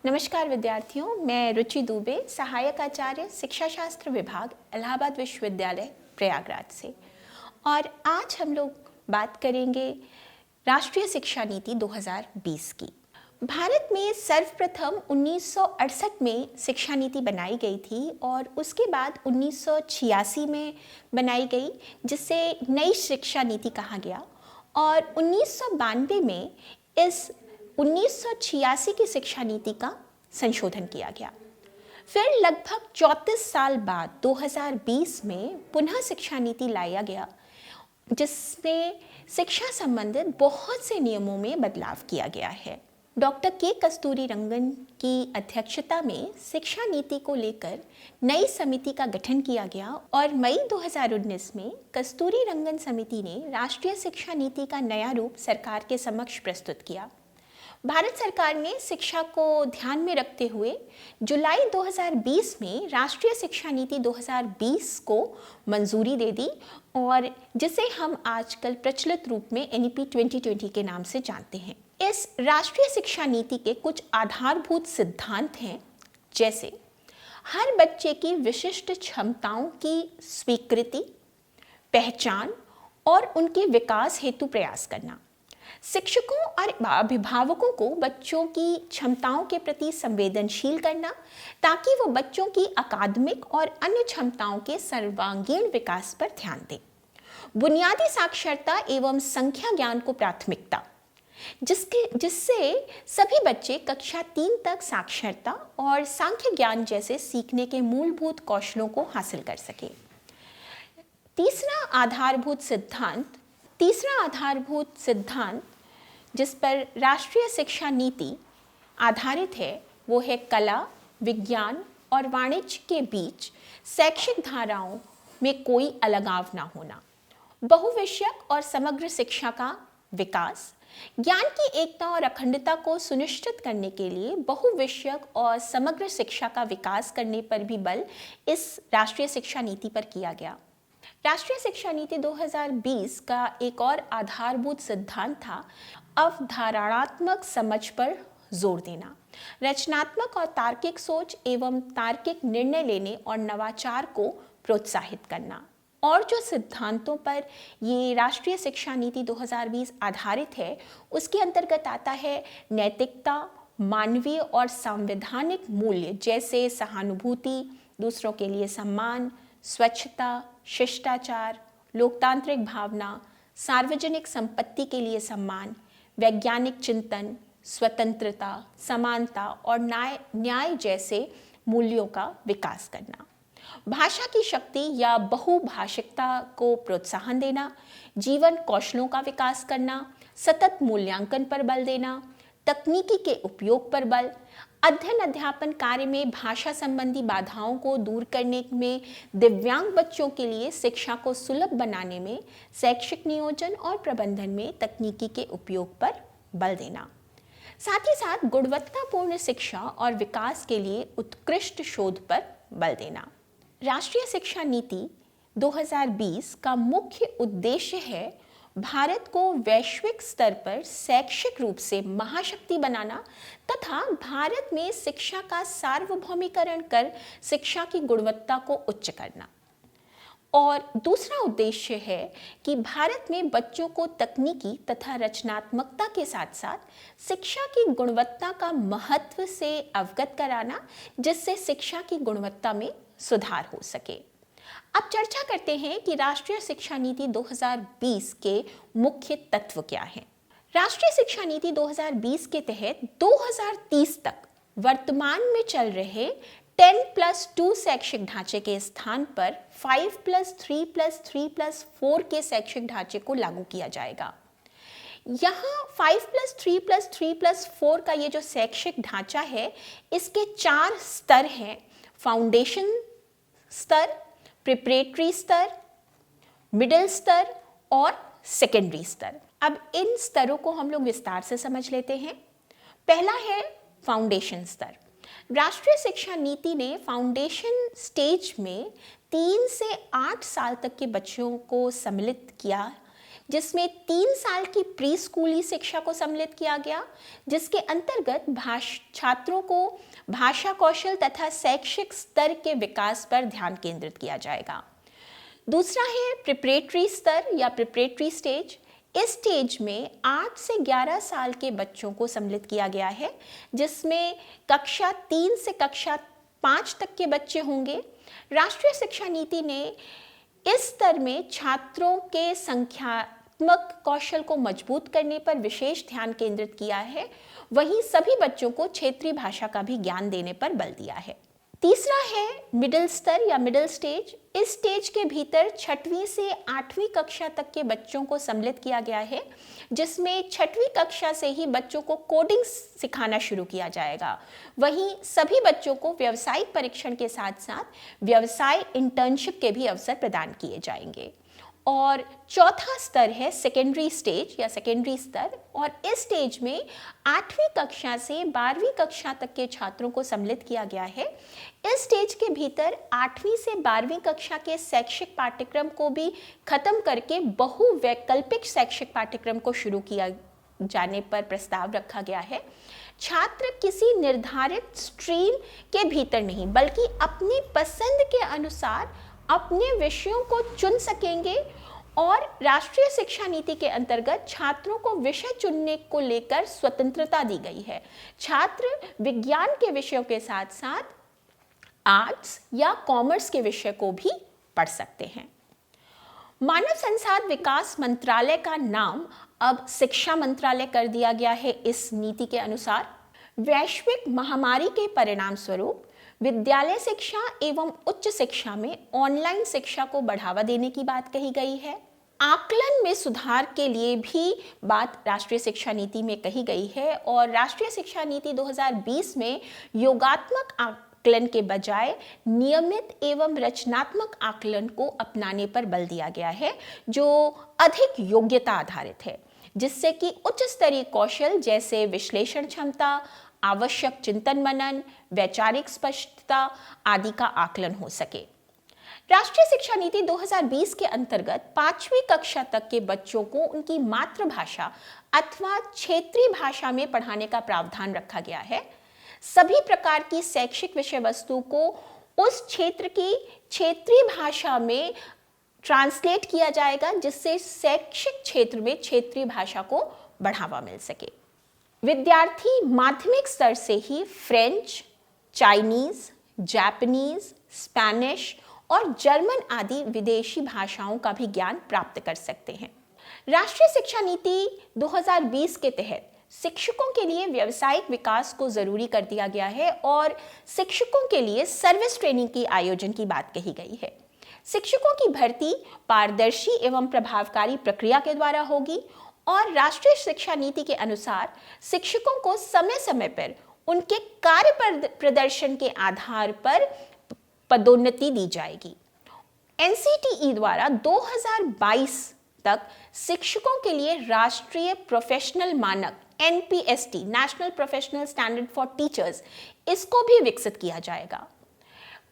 नमस्कार विद्यार्थियों, मैं रुचि दुबे, सहायक आचार्य शिक्षा शास्त्र विभाग, इलाहाबाद विश्वविद्यालय प्रयागराज से। और आज हम लोग बात करेंगे राष्ट्रीय शिक्षा नीति 2020 की। भारत में सर्वप्रथम 1968 में शिक्षा नीति बनाई गई थी और उसके बाद 1986 में बनाई गई, जिसे नई शिक्षा नीति कहा गया। और 1992 में इस 1986 की शिक्षा नीति का संशोधन किया गया। फिर लगभग 34 साल बाद 2020 में पुनः शिक्षा नीति लाया गया, जिसमें शिक्षा संबंधित बहुत से नियमों में बदलाव किया गया है। डॉक्टर के कस्तूरीरंगन की अध्यक्षता में शिक्षा नीति को लेकर नई समिति का गठन किया गया और मई 2019 में कस्तूरीरंगन समिति ने राष्ट्रीय शिक्षा नीति का नया रूप सरकार के समक्ष प्रस्तुत किया। भारत सरकार ने शिक्षा को ध्यान में रखते हुए जुलाई 2020 में राष्ट्रीय शिक्षा नीति 2020 को मंजूरी दे दी, और जिसे हम आजकल प्रचलित रूप में NEP 2020 के नाम से जानते हैं। इस राष्ट्रीय शिक्षा नीति के कुछ आधारभूत सिद्धांत हैं, जैसे हर बच्चे की विशिष्ट क्षमताओं की स्वीकृति, पहचान और उनके विकास हेतु प्रयास करना, शिक्षकों और अभिभावकों को बच्चों की क्षमताओं के प्रति संवेदनशील करना ताकि वो बच्चों की अकादमिक और अन्य क्षमताओं के सर्वांगीण विकास पर ध्यान दें, बुनियादी साक्षरता एवं संख्या ज्ञान को प्राथमिकता, जिससे सभी बच्चे कक्षा 3 तक साक्षरता और सांख्य ज्ञान जैसे सीखने के मूलभूत कौशलों को हासिल कर सके। तीसरा आधारभूत सिद्धांत जिस पर राष्ट्रीय शिक्षा नीति आधारित है, वो है कला, विज्ञान और वाणिज्य के बीच शैक्षिक धाराओं में कोई अलगाव ना होना, बहुविषयक और समग्र शिक्षा का विकास, ज्ञान की एकता और अखंडता को सुनिश्चित करने के लिए बहुविषयक और समग्र शिक्षा का विकास करने पर भी बल इस राष्ट्रीय शिक्षा नीति पर किया गया। राष्ट्रीय शिक्षा नीति 2020 का एक और आधारभूत सिद्धांत था अवधारणात्मक समझ पर जोर देना, रचनात्मक और तार्किक सोच एवं तार्किक निर्णय लेने और नवाचार को प्रोत्साहित करना। और जो सिद्धांतों पर ये राष्ट्रीय शिक्षा नीति 2020 आधारित है, उसके अंतर्गत आता है नैतिकता, मानवीय और संवैधानिक मूल्य जैसे सहानुभूति, दूसरों के लिए सम्मान, स्वच्छता, शिष्टाचार, लोकतांत्रिक भावना, सार्वजनिक संपत्ति के लिए सम्मान, वैज्ञानिक चिंतन, स्वतंत्रता, समानता और न्याय जैसे मूल्यों का विकास करना, भाषा की शक्ति या बहुभाषिकता को प्रोत्साहन देना, जीवन कौशलों का विकास करना, सतत मूल्यांकन पर बल देना, तकनीकी के उपयोग पर बल, अध्ययन अध्यापन कार्य में भाषा संबंधी बाधाओं को दूर करने में, दिव्यांग बच्चों के लिए शिक्षा को सुलभ बनाने में, शैक्षिक नियोजन और प्रबंधन में तकनीकी के उपयोग पर बल देना, साथ ही साथ गुणवत्तापूर्ण शिक्षा और विकास के लिए उत्कृष्ट शोध पर बल देना। राष्ट्रीय शिक्षा नीति 2020 का मुख्य उद्देश्य है भारत को वैश्विक स्तर पर शैक्षिक रूप से महाशक्ति बनाना तथा भारत में शिक्षा का सार्वभौमिकरण कर शिक्षा की गुणवत्ता को उच्च करना। और दूसरा उद्देश्य है कि भारत में बच्चों को तकनीकी तथा रचनात्मकता के साथ साथ शिक्षा की गुणवत्ता का महत्व से अवगत कराना, जिससे शिक्षा की गुणवत्ता में सुधार हो सके। अब चर्चा करते हैं कि राष्ट्रीय शिक्षा नीति 2020 के मुख्य तत्व क्या हैं। राष्ट्रीय शिक्षा नीति 2020 के तहत 2030 तक वर्तमान में चल रहे 10+2 शैक्षिक ढांचे के स्थान पर 5+3+3+4 के शैक्षिक ढांचे को लागू किया जाएगा। यहाँ 5+3+3+4 का ये जो शैक्षिक ढांचा है, इसके 4 स्तर हैं: फाउंडेशन स्तर, प्रिपरेटरी स्तर, मिडिल स्तर और सेकेंडरी स्तर। अब इन स्तरों को हम लोग विस्तार से समझ लेते हैं। पहला है फाउंडेशन स्तर। राष्ट्रीय शिक्षा नीति ने फाउंडेशन स्टेज में 3 से 8 साल तक के बच्चों को सम्मिलित किया, जिसमें 3 साल की प्री स्कूली शिक्षा को सम्मिलित किया गया, जिसके अंतर्गत छात्रों को भाषा कौशल तथा शैक्षिक स्तर के विकास पर ध्यान केंद्रित किया जाएगा। दूसरा है प्रिपरेटरी स्तर या प्रिपरेटरी स्टेज। इस स्टेज में 8 से 11 साल के बच्चों को सम्मिलित किया गया है, जिसमें कक्षा 3 से कक्षा 5 तक के बच्चे होंगे। राष्ट्रीय शिक्षा नीति ने इस स्तर में छात्रों के संख्यात्मक कौशल को मजबूत करने पर विशेष ध्यान केंद्रित किया है। वहीं सभी बच्चों को क्षेत्रीय भाषा का भी ज्ञान देने पर बल दिया है। तीसरा है मिडिल स्तर या मिडिल स्टेज। इस स्टेज के भीतर 6वीं से 8वीं कक्षा तक के बच्चों को सम्मिलित किया गया है, जिसमें 6वीं कक्षा से ही बच्चों को कोडिंग सिखाना शुरू किया जाएगा। वहीं सभी बच्चों को व्यावसायिक परीक्षण के साथ साथ व्यवसाय इंटर्नशिप के भी अवसर प्रदान किए जाएंगे। और चौथा स्तर है सेकेंडरी स्टेज या सेकेंडरी स्तर, और इस स्टेज में 8वीं कक्षा से 12वीं कक्षा तक के छात्रों को सम्मिलित किया गया है। इस स्टेज के भीतर 8वीं से 12वीं कक्षा के शैक्षिक पाठ्यक्रम को भी खत्म करके बहुवैकल्पिक शैक्षिक पाठ्यक्रम को शुरू किया जाने पर प्रस्ताव रखा गया है। छात्र किसी निर्धारित स्ट्रीम के भीतर नहीं, बल्कि अपनी पसंद के अनुसार अपने विषयों को चुन सकेंगे, और राष्ट्रीय शिक्षा नीति के अंतर्गत छात्रों को विषय चुनने को लेकर स्वतंत्रता दी गई है। छात्र विज्ञान के विषयों के साथ साथ आर्ट्स या कॉमर्स के विषय को भी पढ़ सकते हैं। मानव संसाधन विकास मंत्रालय का नाम अब शिक्षा मंत्रालय कर दिया गया है। इस नीति के अनुसार वैश्विक महामारी के परिणाम स्वरूप विद्यालय शिक्षा एवं उच्च शिक्षा में ऑनलाइन शिक्षा को बढ़ावा देने की बात कही गई है। आकलन में सुधार के लिए भी बात राष्ट्रीय शिक्षा नीति में कही गई है, और राष्ट्रीय शिक्षा नीति 2020 में योगात्मक आकलन के बजाय नियमित एवं रचनात्मक आकलन को अपनाने पर बल दिया गया है, जो अधिक योग्यता आधारित है, जिससे कि उच्च स्तरीय कौशल जैसे विश्लेषण क्षमता, आवश्यक चिंतन मनन, वैचारिक स्पष्टता आदि का आकलन हो सके। राष्ट्रीय शिक्षा नीति 2020 के अंतर्गत 5वीं कक्षा तक के बच्चों को उनकी मातृभाषा अथवा क्षेत्रीय भाषा में पढ़ाने का प्रावधान रखा गया है। सभी प्रकार की शैक्षिक विषय वस्तु को उस क्षेत्र की क्षेत्रीय भाषा में ट्रांसलेट किया जाएगा, जिससे शैक्षिक क्षेत्र में क्षेत्रीय भाषा को बढ़ावा मिल सके। विद्यार्थी माध्यमिक स्तर से ही फ्रेंच, चाइनीज, जापानीज, स्पेनिश और जर्मन आदि विदेशी भाषाओं का भी ज्ञान प्राप्त कर सकते हैं। राष्ट्रीय शिक्षा नीति 2020 के तहत शिक्षकों के लिए व्यावसायिक विकास को जरूरी कर दिया गया है, और शिक्षकों के लिए सर्विस ट्रेनिंग की आयोजन की बात कही गई है। शिक्षकों की भर्ती पारदर्शी एवं प्रभावकारी प्रक्रिया के द्वारा होगी, और राष्ट्रीय शिक्षा नीति के अनुसार शिक्षकों को समय समय पर उनके कार्य प्रदर्शन के आधार पर पदोन्नति दी जाएगी। एनसीटीई द्वारा 2022 तक शिक्षकों के लिए राष्ट्रीय प्रोफेशनल मानक NPST national professional standard for teachers, इसको भी विकसित किया जाएगा।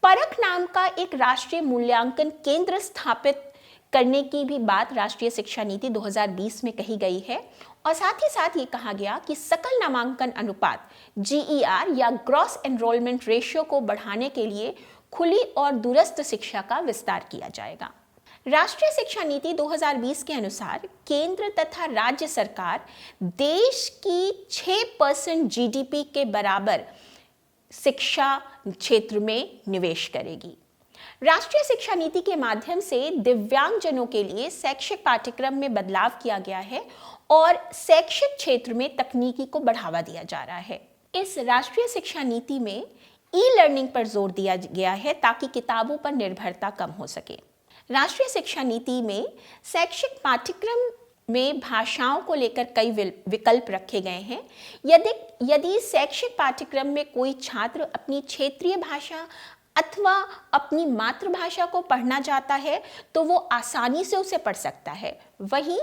परख नाम का एक राष्ट्रीय मूल्यांकन केंद्र स्थापित करने की भी बात राष्ट्रीय शिक्षा नीति 2020 में कही गई है, और साथ ही साथ ये कहा गया कि सकल नामांकन अनुपात जीईआर या ग्रॉस एनरोलमेंट रेशियो को बढ़ाने के लिए खुली और दूरस्थ शिक्षा का विस्तार किया जाएगा। राष्ट्रीय शिक्षा नीति 2020 के अनुसार केंद्र तथा राज्य सरकार देश की 6% जीडीपी के बराबर शिक्षा क्षेत्र में निवेश करेगी। राष्ट्रीय शिक्षा नीति के माध्यम से दिव्यांगजनों के लिए शैक्षिक पाठ्यक्रम में बदलाव किया गया है, और शैक्षिक क्षेत्र में तकनीकी को बढ़ावा दिया जा रहा है। इस राष्ट्रीय शिक्षा नीति में ई लर्निंग पर जोर दिया गया है, ताकि किताबों पर निर्भरता कम हो सके। राष्ट्रीय शिक्षा नीति में शैक्षिक पाठ्यक्रम में भाषाओं को लेकर कई विकल्प रखे गए हैं। यदि शैक्षिक पाठ्यक्रम में कोई छात्र अपनी क्षेत्रीय भाषा अथवा अपनी मातृभाषा को पढ़ना चाहता है तो वो आसानी से उसे पढ़ सकता है। वहीं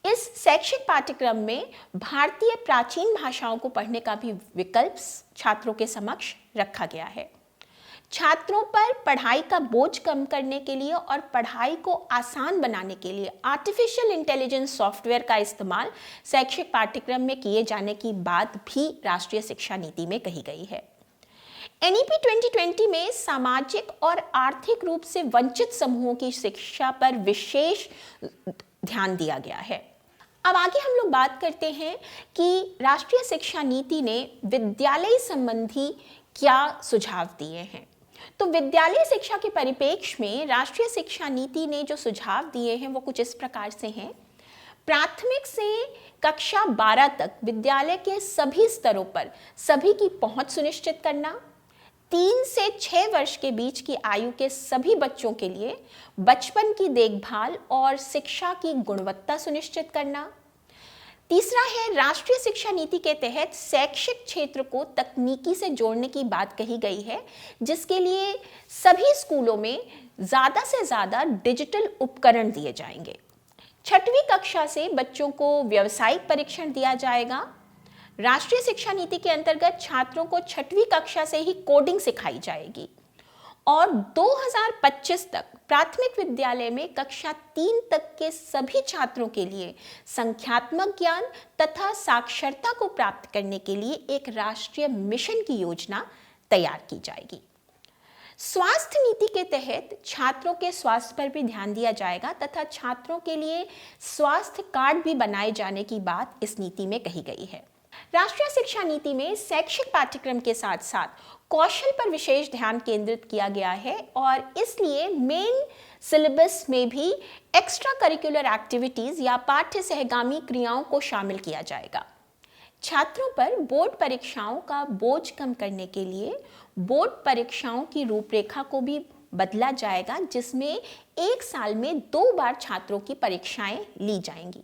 इस शैक्षिक पाठ्यक्रम में भारतीय प्राचीन भाषाओं को पढ़ने का भी विकल्प छात्रों के समक्ष रखा गया है। छात्रों पर पढ़ाई का बोझ कम करने के लिए और पढ़ाई को आसान बनाने के लिए आर्टिफिशियल इंटेलिजेंस सॉफ्टवेयर का इस्तेमाल शैक्षिक पाठ्यक्रम में किए जाने की बात भी राष्ट्रीय शिक्षा नीति में कही गई है। एनईपी 2020 में सामाजिक और आर्थिक रूप से वंचित समूहों की शिक्षा पर विशेष ध्यान दिया गया है। अब आगे हम लोग बात करते हैं कि राष्ट्रीय शिक्षा नीति ने विद्यालय संबंधी क्या सुझाव दिए हैं। तो विद्यालय शिक्षा के परिप्रेक्ष्य में राष्ट्रीय शिक्षा नीति ने जो सुझाव दिए हैं वो कुछ इस प्रकार से हैं। प्राथमिक से कक्षा 12 तक विद्यालय के सभी स्तरों पर सभी की पहुंच सुनिश्चित करना, 3 से 6 वर्ष के बीच की आयु के सभी बच्चों के लिए बचपन की देखभाल और शिक्षा की गुणवत्ता सुनिश्चित करना। तीसरा है, राष्ट्रीय शिक्षा नीति के तहत शैक्षिक क्षेत्र को तकनीकी से जोड़ने की बात कही गई है, जिसके लिए सभी स्कूलों में ज़्यादा से ज़्यादा डिजिटल उपकरण दिए जाएंगे। 6वीं कक्षा से बच्चों को व्यावसायिक परीक्षण दिया जाएगा। राष्ट्रीय शिक्षा नीति के अंतर्गत छात्रों को 6वीं कक्षा से ही कोडिंग सिखाई जाएगी और 2025 तक प्राथमिक विद्यालय में कक्षा 3 तक के सभी छात्रों के लिए संख्यात्मक ज्ञान तथा साक्षरता को प्राप्त करने के लिए एक राष्ट्रीय मिशन की योजना तैयार की जाएगी। स्वास्थ्य नीति के तहत छात्रों के स्वास्थ्य पर भी ध्यान दिया जाएगा तथा छात्रों के लिए स्वास्थ्य कार्ड भी बनाए जाने की बात इस नीति में कही गई है। राष्ट्रीय शिक्षा नीति में शैक्षिक पाठ्यक्रम के साथ साथ कौशल पर विशेष ध्यान केंद्रित किया गया है और इसलिए मेन सिलेबस में भी एक्स्ट्रा करिकुलर एक्टिविटीज या पाठ्य सहगामी क्रियाओं को शामिल किया जाएगा। छात्रों पर बोर्ड परीक्षाओं का बोझ कम करने के लिए बोर्ड परीक्षाओं की रूपरेखा को भी बदला जाएगा, जिसमें 1 साल में 2 बार छात्रों की परीक्षाएं ली जाएंगी।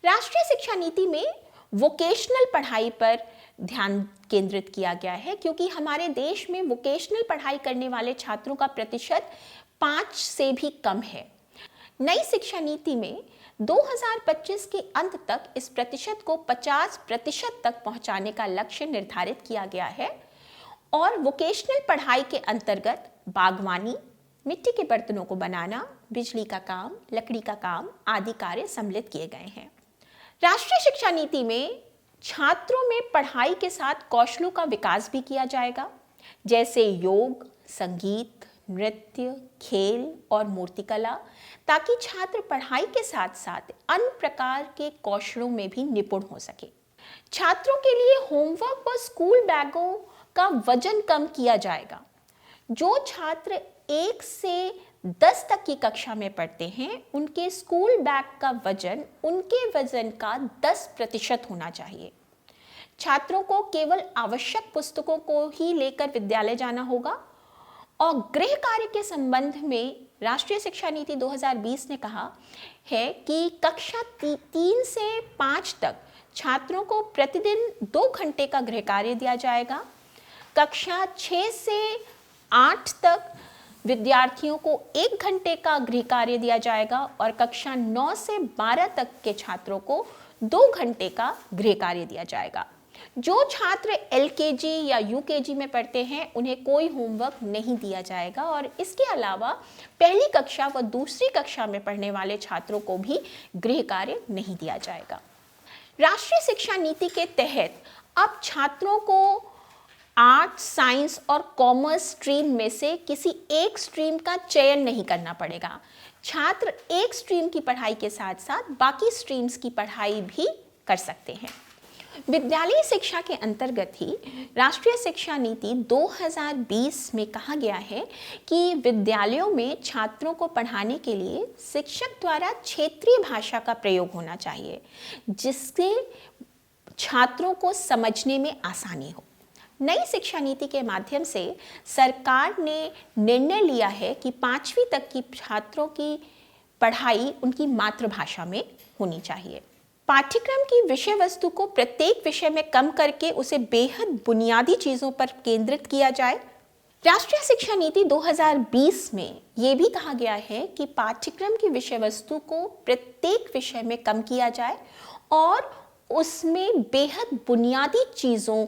राष्ट्रीय शिक्षा नीति में वोकेशनल पढ़ाई पर ध्यान केंद्रित किया गया है, क्योंकि हमारे देश में वोकेशनल पढ़ाई करने वाले छात्रों का प्रतिशत 5 से भी कम है। नई शिक्षा नीति में 2025 के अंत तक इस प्रतिशत को 50% तक पहुंचाने का लक्ष्य निर्धारित किया गया है और वोकेशनल पढ़ाई के अंतर्गत बागवानी, मिट्टी के बर्तनों को बनाना, बिजली का काम, लकड़ी का काम आदि कार्य सम्मिलित किए गए हैं। राष्ट्रीय शिक्षा नीति में छात्रों में पढ़ाई के साथ कौशलों का विकास भी किया जाएगा, जैसे योग, संगीत, नृत्य, खेल और मूर्तिकला, ताकि छात्र पढ़ाई के साथ साथ अन्य प्रकार के कौशलों में भी निपुण हो सके। छात्रों के लिए होमवर्क व स्कूल बैगों का वजन कम किया जाएगा। जो छात्र 1 से 10 तक की कक्षा में पढ़ते हैं, उनके स्कूल बैग का वजन उनके वजन का 10% होना चाहिए। छात्रों को केवल आवश्यक पुस्तकों को ही लेकर विद्यालय जाना होगा और गृह कार्य के संबंध में राष्ट्रीय शिक्षा नीति 2020 ने कहा है कि कक्षा 3 से 5 तक छात्रों को प्रतिदिन 2 घंटे का गृह कार्य दिया जाएगा। कक्षा 6 से 8 तक विद्यार्थियों को 1 घंटे का गृह कार्य दिया जाएगा और कक्षा 9 से 12 तक के छात्रों को 2 घंटे का गृह कार्य दिया जाएगा। जो छात्र एलकेजी या यूकेजी में पढ़ते हैं, उन्हें कोई होमवर्क नहीं दिया जाएगा और इसके अलावा पहली कक्षा व दूसरी कक्षा में पढ़ने वाले छात्रों को भी गृह कार्य नहीं दिया जाएगा। राष्ट्रीय शिक्षा नीति के तहत अब छात्रों को आर्ट, साइंस और कॉमर्स स्ट्रीम में से किसी एक स्ट्रीम का चयन नहीं करना पड़ेगा। छात्र एक स्ट्रीम की पढ़ाई के साथ साथ बाकी स्ट्रीम्स की पढ़ाई भी कर सकते हैं। विद्यालयी शिक्षा के अंतर्गत ही राष्ट्रीय शिक्षा नीति 2020 में कहा गया है कि विद्यालयों में छात्रों को पढ़ाने के लिए शिक्षक द्वारा क्षेत्रीय भाषा का प्रयोग होना चाहिए, जिससे छात्रों को समझने में आसानी हो। नई शिक्षा नीति के माध्यम से सरकार ने निर्णय लिया है कि 5वीं तक की छात्रों की पढ़ाई उनकी मातृभाषा में होनी चाहिए। पाठ्यक्रम की विषय वस्तु को प्रत्येक विषय में कम करके उसे बेहद बुनियादी चीज़ों पर केंद्रित किया जाए। राष्ट्रीय शिक्षा नीति 2020 में ये भी कहा गया है कि पाठ्यक्रम की विषय वस्तु को प्रत्येक विषय में कम किया जाए और उसमें बेहद बुनियादी चीज़ों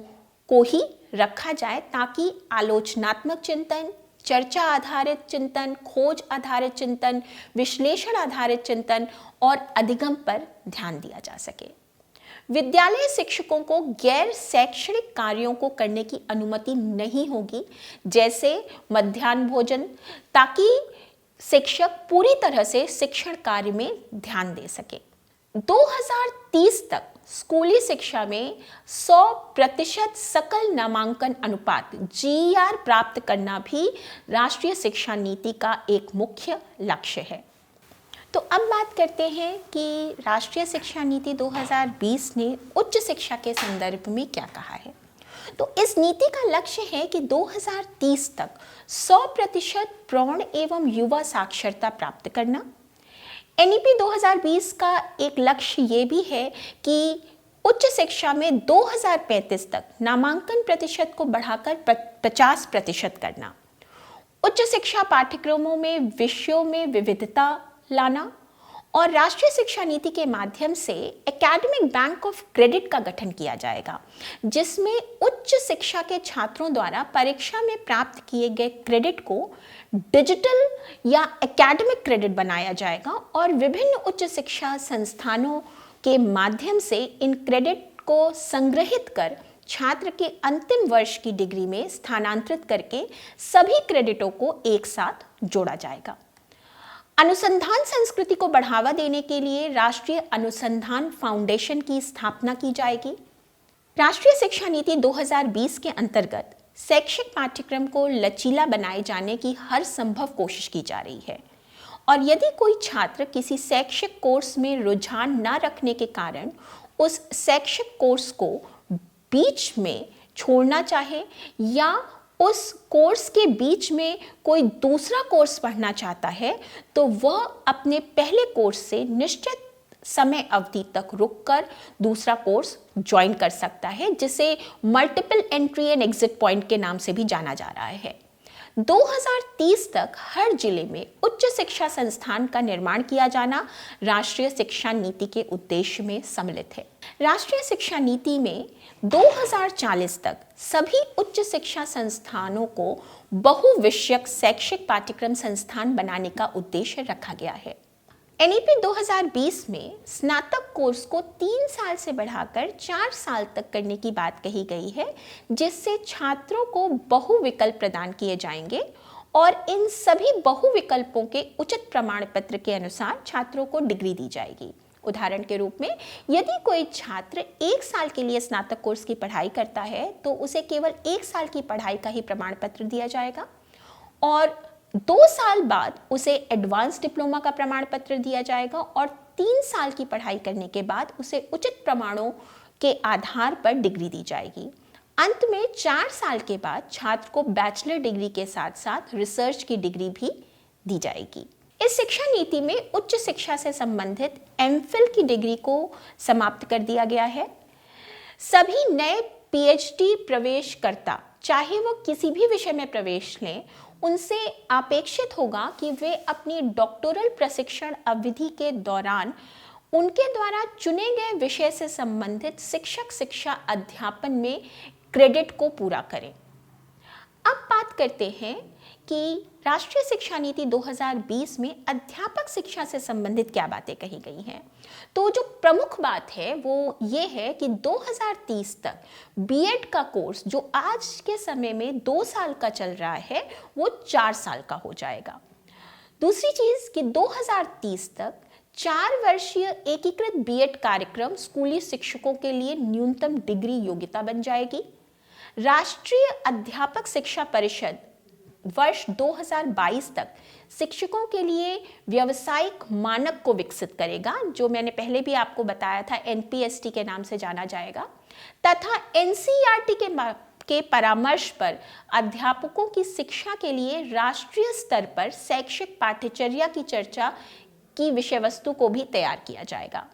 को ही रखा जाए ताकि आलोचनात्मक चिंतन, चर्चा आधारित चिंतन, खोज आधारित चिंतन, विश्लेषण आधारित चिंतन और अधिगम पर ध्यान दिया जा सके। विद्यालय शिक्षकों को गैर शैक्षणिक कार्यों को करने की अनुमति नहीं होगी, जैसे मध्याह्न भोजन, ताकि शिक्षक पूरी तरह से शिक्षण कार्य में ध्यान दे सके। 2030 तक स्कूली शिक्षा में 100% सकल नामांकन अनुपात GR प्राप्त करना भी राष्ट्रीय शिक्षा नीति का एक मुख्य लक्ष्य है। तो अब बात करते हैं कि राष्ट्रीय शिक्षा नीति 2020 ने उच्च शिक्षा के संदर्भ में क्या कहा है। तो इस नीति का लक्ष्य है कि 2030 तक 100% प्रौढ़ एवं युवा साक्षरता प्राप्त करना। NEP 2020 का एक लक्ष्य ये भी है कि उच्च शिक्षा में 2035 तक नामांकन प्रतिशत को बढ़ाकर 50% करना। उच्च शिक्षा पाठ्यक्रमों में विषयों में विविधता लाना और राष्ट्रीय शिक्षा नीति के माध्यम से एकेडमिक बैंक ऑफ क्रेडिट का गठन किया जाएगा, जिसमें उच्च शिक्षा के छात्रों द्वारा परीक्षा में प्राप्त किए गए क्रेडिट को डिजिटल या एकेडमिक क्रेडिट बनाया जाएगा और विभिन्न उच्च शिक्षा संस्थानों के माध्यम से इन क्रेडिट को संग्रहित कर छात्र के अंतिम वर्ष की डिग्री में स्थानांतरित करके सभी क्रेडिटों को एक साथ जोड़ा जाएगा। अनुसंधान संस्कृति को बढ़ावा देने के लिए राष्ट्रीय अनुसंधान फाउंडेशन की स्थापना की जाएगी। राष्ट्रीय शिक्षा नीति 2020 के अंतर्गत शैक्षिक पाठ्यक्रम को लचीला बनाए जाने की हर संभव कोशिश की जा रही है और यदि कोई छात्र किसी शैक्षिक कोर्स में रुझान न रखने के कारण उस शैक्षिक कोर्स को बीच में छोड़ना चाहे या उस कोर्स के बीच में कोई दूसरा कोर्स पढ़ना चाहता है, तो वह अपने पहले कोर्स से निश्चित समय अवधि तक रुककर दूसरा कोर्स ज्वाइन कर सकता है, जिसे multiple entry and exit point के नाम से भी जाना जा रहा है। 2030 तक हर जिले में उच्च शिक्षा संस्थान का निर्माण किया जाना राष्ट्रीय शिक्षा नीति के उद्देश्य में सम्मिलित है। राष्ट्रीय शिक्षा नीति में 2040 तक सभी उच्च शिक्षा संस्थानों को बहुविषयक शैक्षिक पाठ्यक्रम संस्थान बनाने का उद्देश्य रखा गया है। NEP 2020 में स्नातक कोर्स को 3 साल से बढ़ाकर 4 साल तक करने की बात कही गई है, जिससे छात्रों को बहुविकल्प प्रदान किए जाएंगे और इन सभी बहुविकल्पों के उचित प्रमाण पत्र के अनुसार छात्रों को डिग्री दी जाएगी। उदाहरण के रूप में यदि कोई छात्र 1 साल के लिए स्नातक कोर्स की पढ़ाई करता है तो उसे केवल 1 साल की पढ़ाई का ही प्रमाण पत्र दिया जाएगा और 2 साल बाद उसे एडवांस डिप्लोमा का प्रमाण पत्र दिया जाएगा और 3 साल की पढ़ाई करने के बाद उसे उचित प्रमाणों के आधार पर डिग्री दी जाएगी। अंत में 4 साल के बाद छात्र को बैचलर डिग्री के साथ साथ रिसर्च की डिग्री भी दी जाएगी। इस शिक्षा नीति में उच्च शिक्षा से संबंधित MPhil की डिग्री को समाप्त कर दिया गया है। सभी नए PhD प्रवेशकर्ता चाहे वो किसी भी विषय में प्रवेश लें, उनसे अपेक्षित होगा कि वे अपनी डॉक्टोरल प्रशिक्षण अवधि के दौरान उनके द्वारा चुने गए विषय से संबंधित शिक्षक शिक्षा अध्यापन में क्रेडिट को पूरा करें। अब बात करते हैं कि राष्ट्रीय शिक्षा नीति 2020 में अध्यापक शिक्षा से संबंधित क्या बातें कही गई हैं। तो जो प्रमुख बात है वो ये है कि 2030 तक B.Ed का कोर्स जो आज के समय में 2 साल का चल रहा है वो 4 साल का हो जाएगा। दूसरी चीज़ कि 2030 तक 4 वर्षीय एकीकृत B.Ed कार्यक्रम स्कूली शिक्षकों के लिए न्यूनतम डिग्री योग्यता बन जाएगी। राष्ट्रीय अध्यापक शिक्षा परिषद वर्ष 2022 तक शिक्षकों के लिए व्यावसायिक मानक को विकसित करेगा, जो मैंने पहले भी आपको बताया था NPST के नाम से जाना जाएगा, तथा NCERT के परामर्श पर अध्यापकों की शिक्षा के लिए राष्ट्रीय स्तर पर शैक्षिक पाठ्यचर्या की चर्चा की विषय वस्तु को भी तैयार किया जाएगा।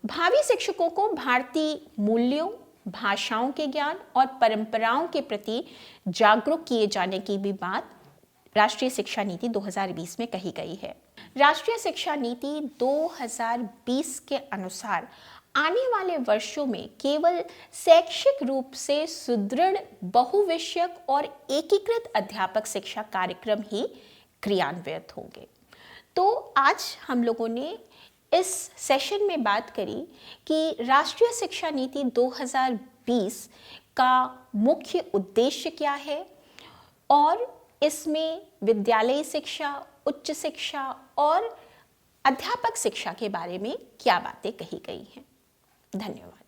भावी शिक्षकों को भारतीय मूल्यों, भाषाओं के ज्ञान और परंपराओं के प्रति जागरूक किए जाने की भी बात राष्ट्रीय शिक्षा नीति 2020 में कही गई है। राष्ट्रीय शिक्षा नीति 2020 के अनुसार आने वाले वर्षों में केवल शैक्षिक रूप से सुदृढ़ बहुविषयक और एकीकृत अध्यापक शिक्षा कार्यक्रम ही क्रियान्वित होंगे। तो आज हम लोगों ने इस सेशन में बात करी कि राष्ट्रीय शिक्षा नीति 2020 का मुख्य उद्देश्य क्या है और इसमें विद्यालयी शिक्षा, उच्च शिक्षा और अध्यापक शिक्षा के बारे में क्या बातें कही गई हैं। धन्यवाद।